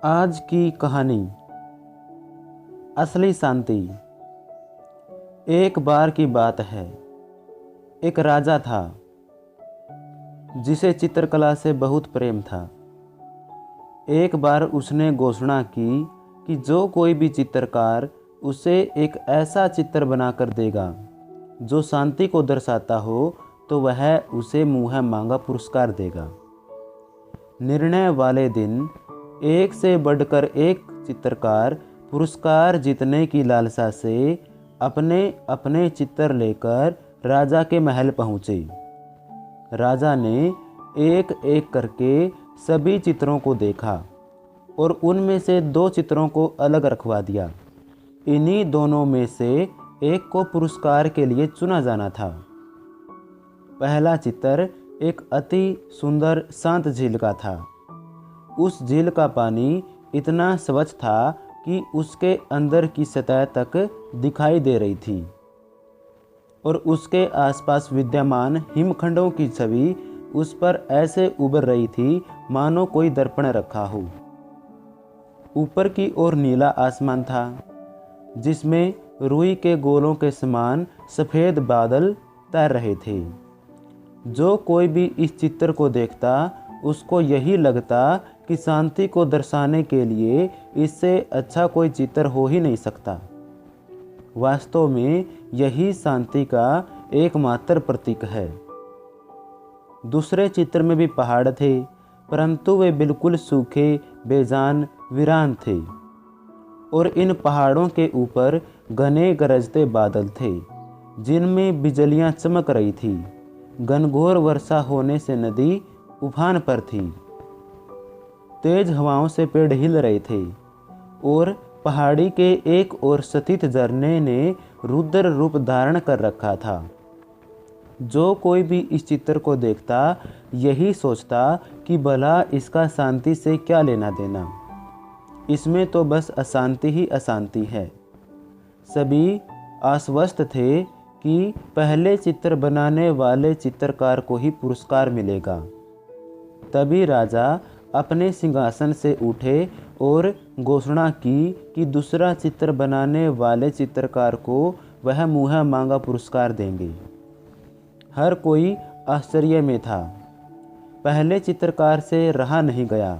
आज की कहानी असली शांति। एक बार की बात है, एक राजा था जिसे चित्रकला से बहुत प्रेम था। एक बार उसने घोषणा की कि जो कोई भी चित्रकार उसे एक ऐसा चित्र बनाकर देगा जो शांति को दर्शाता हो तो वह उसे मुँह मांगा पुरस्कार देगा। निर्णय वाले दिन एक से बढ़कर एक चित्रकार पुरस्कार जीतने की लालसा से अपने अपने चित्र लेकर राजा के महल पहुँचे। राजा ने एक एक करके सभी चित्रों को देखा और उनमें से दो चित्रों को अलग रखवा दिया। इन्हीं दोनों में से एक को पुरस्कार के लिए चुना जाना था। पहला चित्र एक अति सुंदर शांत झील का था। उस झील का पानी इतना स्वच्छ था कि उसके अंदर की सतह तक दिखाई दे रही थी और उसके आसपास विद्यमान हिमखंडों की छवि उस पर ऐसे उभर रही थी मानो कोई दर्पण रखा हो। ऊपर की ओर नीला आसमान था जिसमें रुई के गोलों के समान सफ़ेद बादल तैर रहे थे। जो कोई भी इस चित्र को देखता उसको यही लगता कि शांति को दर्शाने के लिए इससे अच्छा कोई चित्र हो ही नहीं सकता। वास्तव में यही शांति का एकमात्र प्रतीक है। दूसरे चित्र में भी पहाड़ थे, परंतु वे बिल्कुल सूखे, बेजान, वीरान थे और इन पहाड़ों के ऊपर घने गरजते बादल थे जिनमें बिजलियां चमक रही थी। घनघोर वर्षा होने से नदी उफान पर थी। तेज हवाओं से पेड़ हिल रहे थे और पहाड़ी के एक ओर स्थित झरने ने रुद्र रूप धारण कर रखा था। जो कोई भी इस चित्र को देखता यही सोचता कि भला इसका शांति से क्या लेना देना, इसमें तो बस अशांति ही अशांति है। सभी आश्वस्त थे कि पहले चित्र बनाने वाले चित्रकार को ही पुरस्कार मिलेगा। तभी राजा अपने सिंहासन से उठे और घोषणा की कि दूसरा चित्र बनाने वाले चित्रकार को वह मुँह मांगा पुरस्कार देंगे। हर कोई आश्चर्य में था। पहले चित्रकार से रहा नहीं गया।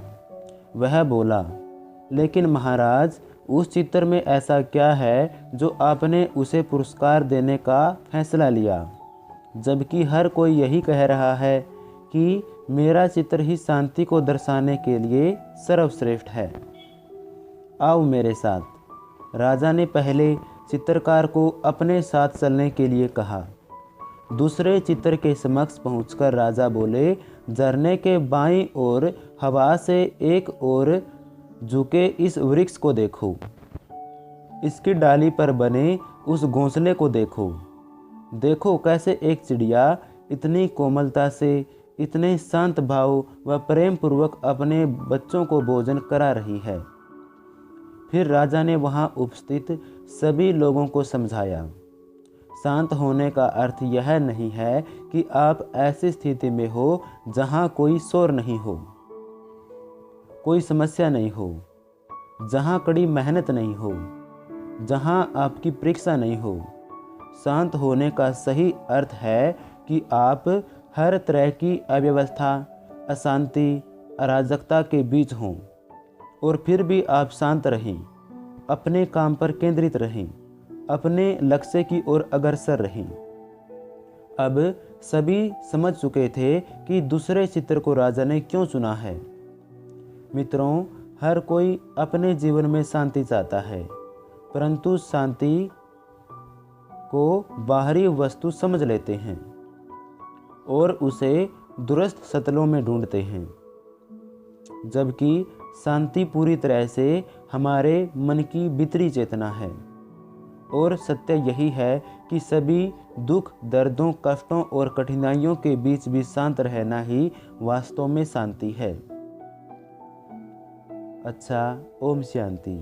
वह बोला, लेकिन महाराज, उस चित्र में ऐसा क्या है जो आपने उसे पुरस्कार देने का फैसला लिया, जबकि हर कोई यही कह रहा है कि मेरा चित्र ही शांति को दर्शाने के लिए सर्वश्रेष्ठ है। आओ मेरे साथ। राजा ने पहले चित्रकार को अपने साथ चलने के लिए कहा। दूसरे चित्र के समक्ष पहुंचकर राजा बोले, झरने के बाईं ओर हवा से एक ओर झुके इस वृक्ष को देखो। इसकी डाली पर बने उस घोंसले को देखो। देखो कैसे एक चिड़िया इतनी कोमलता से, इतने शांत भाव व प्रेम पूर्वक अपने बच्चों को भोजन करा रही है। फिर राजा ने वहाँ उपस्थित सभी लोगों को समझाया, शांत होने का अर्थ यह नहीं है कि आप ऐसी स्थिति में हो जहाँ कोई शोर नहीं हो, कोई समस्या नहीं हो, जहाँ कड़ी मेहनत नहीं हो, जहाँ आपकी परीक्षा नहीं हो। शांत होने का सही अर्थ है कि आप हर तरह की अव्यवस्था, अशांति, अराजकता के बीच हों और फिर भी आप शांत रहें, अपने काम पर केंद्रित रहें, अपने लक्ष्य की ओर अग्रसर रहें। अब सभी समझ चुके थे कि दूसरे चित्र को राजा ने क्यों चुना है। मित्रों, हर कोई अपने जीवन में शांति चाहता है, परंतु शांति को बाहरी वस्तु समझ लेते हैं और उसे दूरस्थ सतलों में ढूंढते हैं, जबकि शांति पूरी तरह से हमारे मन की भीतरी चेतना है। और सत्य यही है कि सभी दुख, दर्दों, कष्टों और कठिनाइयों के बीच भी शांत रहना ही वास्तव में शांति है। अच्छा, ओम शांति।